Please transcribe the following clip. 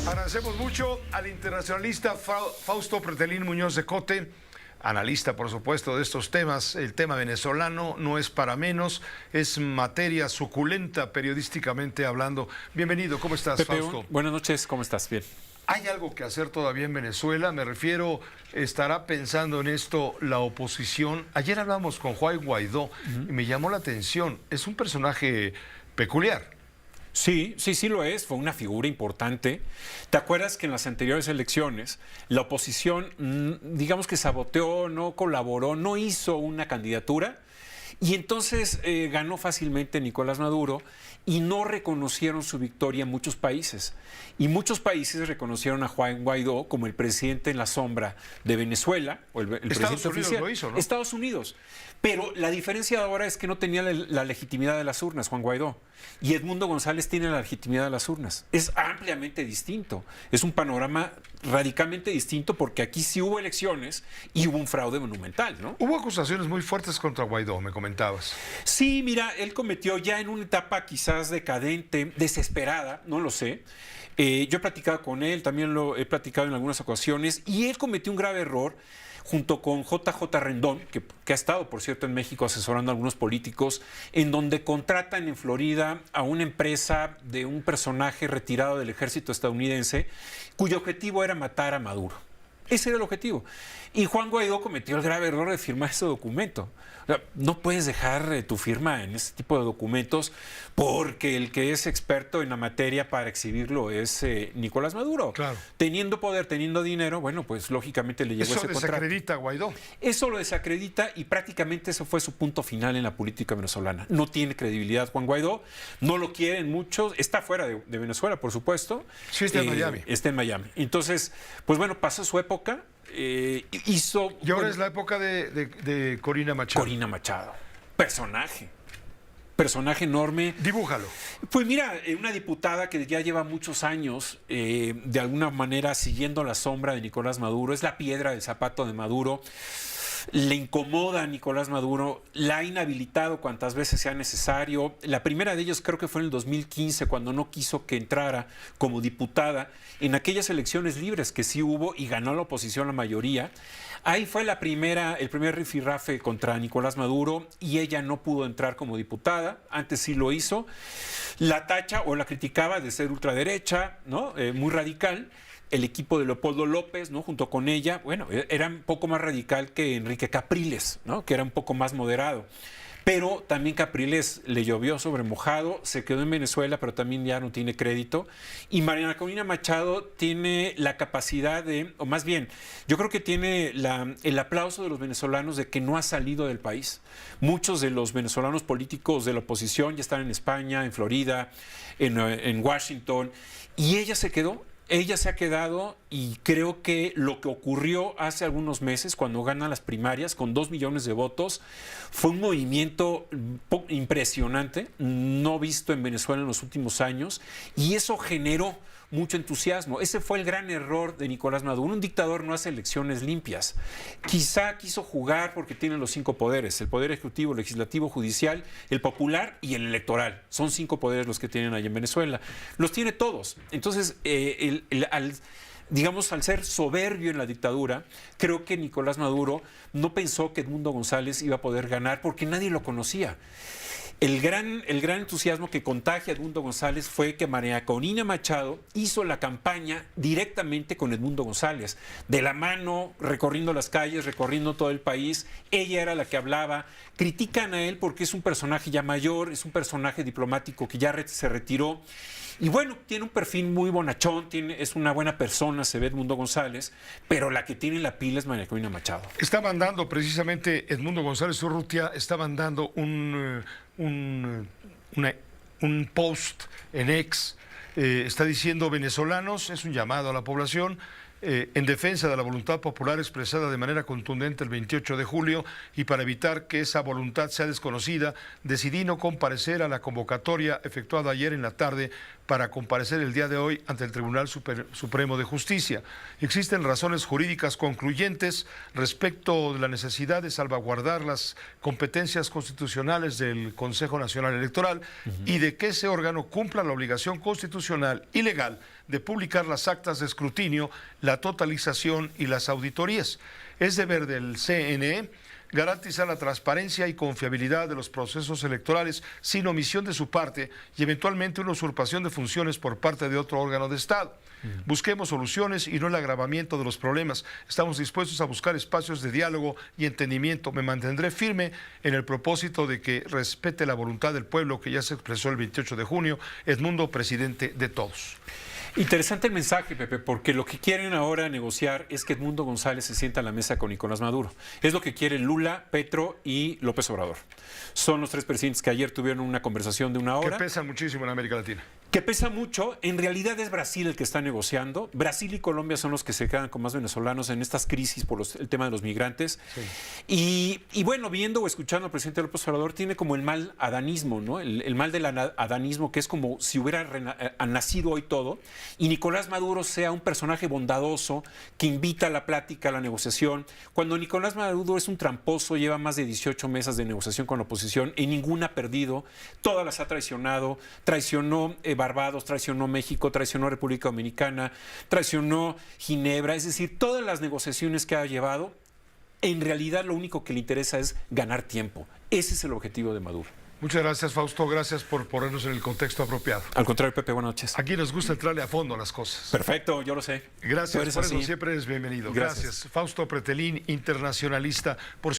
Agradecemos mucho al internacionalista Fausto Pretelín Muñoz de Cote, analista, por supuesto, de estos temas. El tema venezolano no es para menos, es materia suculenta periodísticamente hablando. Bienvenido, ¿cómo estás, Pepe, Fausto? buenas noches, ¿cómo estás? Bien. ¿Hay algo que hacer todavía en Venezuela? Me refiero, ¿estará pensando en esto la oposición? Ayer hablamos con Juan Guaidó y me llamó la atención. Es un personaje peculiar. Sí lo es, fue una figura importante. ¿Te acuerdas que en las anteriores elecciones la oposición, digamos que saboteó, no colaboró, no hizo una candidatura? Y entonces ganó fácilmente Nicolás Maduro y no reconocieron su victoria en muchos países. Y muchos países reconocieron a Juan Guaidó como el presidente en la sombra de Venezuela, o el presidente oficial. Lo hizo, ¿no? Estados Unidos. Pero la diferencia ahora es que no tenía la legitimidad de las urnas, Juan Guaidó. Y Edmundo González tiene la legitimidad de las urnas. Es ampliamente distinto. Es un panorama radicalmente distinto porque aquí sí hubo elecciones y hubo un fraude monumental, ¿no? Hubo acusaciones muy fuertes contra Guaidó, me comentabas. Sí, mira, él cometió ya en una etapa quizás decadente, desesperada, no lo sé. Yo he platicado con él, también lo he platicado en algunas ocasiones, y él cometió un grave error junto con JJ Rendón, que ha estado, por cierto, en México asesorando a algunos políticos, en donde contratan en Florida a una empresa de un personaje retirado del ejército estadounidense, cuyo objetivo era matar a Maduro. Ese era el objetivo. Y Juan Guaidó cometió el grave error de firmar ese documento. O sea, no puedes dejar tu firma en ese tipo de documentos porque el que es experto en la materia para exhibirlo es Nicolás Maduro. Claro. Teniendo poder, teniendo dinero, bueno, pues lógicamente le llegó ese contrato. Eso desacredita a Guaidó. Eso lo desacredita y prácticamente eso fue su punto final en la política venezolana. No tiene credibilidad Juan Guaidó, no lo quieren muchos, está fuera de Venezuela, por supuesto. Sí, está en Miami. Está en Miami. Entonces, pues bueno, pasó su época. Hizo... Y ahora es la época de Corina Machado. Corina Machado. Personaje enorme. Dibújalo. Pues mira, una diputada que ya lleva muchos años, de alguna manera siguiendo la sombra de Nicolás Maduro, es la piedra del zapato de Maduro. Le incomoda a Nicolás Maduro, la ha inhabilitado cuantas veces sea necesario. La primera de ellos creo que fue en el 2015, cuando no quiso que entrara como diputada en aquellas elecciones libres que sí hubo y ganó la oposición la mayoría. Ahí fue el primer rifirrafe contra Nicolás Maduro y ella no pudo entrar como diputada. Antes sí lo hizo. La tacha o la criticaba de ser ultraderecha, ¿no? Muy radical. El equipo de Leopoldo López, ¿no? Junto con ella, bueno, era un poco más radical que Enrique Capriles, ¿no? Que era un poco más moderado. Pero también Capriles le llovió sobre mojado, se quedó en Venezuela, pero también ya no tiene crédito. Y Mariana Corina Machado tiene la capacidad de, o más bien, yo creo que tiene el aplauso de los venezolanos de que no ha salido del país. Muchos de los venezolanos políticos de la oposición ya están en España, en Florida, en Washington, y ella se quedó. Ella se ha quedado y creo que lo que ocurrió hace algunos meses cuando gana las primarias con 2 millones de votos fue un movimiento impresionante, no visto en Venezuela en los últimos años, y eso generó mucho entusiasmo. Ese fue el gran error de Nicolás Maduro. Un dictador no hace elecciones limpias. Quizá quiso jugar porque tiene los 5 poderes: el poder ejecutivo, legislativo, judicial, el popular y el electoral. Son 5 poderes los que tienen allá en Venezuela. Los tiene todos. Entonces, digamos, al ser soberbio en la dictadura, creo que Nicolás Maduro no pensó que Edmundo González iba a poder ganar porque nadie lo conocía. El gran entusiasmo que contagia a Edmundo González fue que María Corina Machado hizo la campaña directamente con Edmundo González, de la mano, recorriendo las calles, recorriendo todo el país. Ella era la que hablaba. Critican a él porque es un personaje ya mayor, es un personaje diplomático que ya se retiró. Y bueno, tiene un perfil muy bonachón, es una buena persona, se ve Edmundo González, pero la que tiene la pila es María Corina Machado. Está mandando precisamente Edmundo González Urrutia, está mandando un post en X, está diciendo: venezolanos, es un llamado a la población, en defensa de la voluntad popular expresada de manera contundente el 28 de julio y para evitar que esa voluntad sea desconocida, decidí no comparecer a la convocatoria efectuada ayer en la tarde para comparecer el día de hoy ante el Tribunal Supremo de Justicia. Existen razones jurídicas concluyentes respecto de la necesidad de salvaguardar las competencias constitucionales del Consejo Nacional Electoral y de que ese órgano cumpla la obligación constitucional y legal de publicar las actas de escrutinio, la totalización y las auditorías. Es deber del CNE garantizar la transparencia y confiabilidad de los procesos electorales sin omisión de su parte y eventualmente una usurpación de funciones por parte de otro órgano de Estado. Busquemos soluciones y no el agravamiento de los problemas. Estamos dispuestos a buscar espacios de diálogo y entendimiento. Me mantendré firme en el propósito de que respete la voluntad del pueblo que ya se expresó el 28 de junio. Edmundo, presidente de todos. Interesante el mensaje, Pepe, porque lo que quieren ahora negociar es que Edmundo González se sienta a la mesa con Nicolás Maduro. Es lo que quieren Lula, Petro y López Obrador. Son los tres presidentes que ayer tuvieron una conversación de una hora. Que pesan muchísimo en América Latina. Que pesa mucho. En realidad es Brasil el que está negociando. Brasil y Colombia son los que se quedan con más venezolanos en estas crisis por el tema de los migrantes. Sí. Y bueno, viendo o escuchando al presidente López Obrador, tiene como el mal adanismo, ¿no? El mal del adanismo, que es como si hubiera nacido hoy todo. Y Nicolás Maduro sea un personaje bondadoso que invita a la plática, a la negociación. Cuando Nicolás Maduro es un tramposo, lleva más de 18 mesas de negociación con la oposición y ninguna ha perdido. Todas las ha traicionado. Traicionó Barbados, traicionó México, traicionó República Dominicana, traicionó Ginebra. Es decir, todas las negociaciones que ha llevado, en realidad lo único que le interesa es ganar tiempo. Ese es el objetivo de Maduro. Muchas gracias, Fausto. Gracias por ponernos en el contexto apropiado. Al contrario, Pepe, buenas noches. Aquí nos gusta entrarle a fondo a las cosas. Perfecto, yo lo sé. Gracias, por así. eso siempre eres bienvenido. Gracias. Fausto Pretelín, internacionalista. Por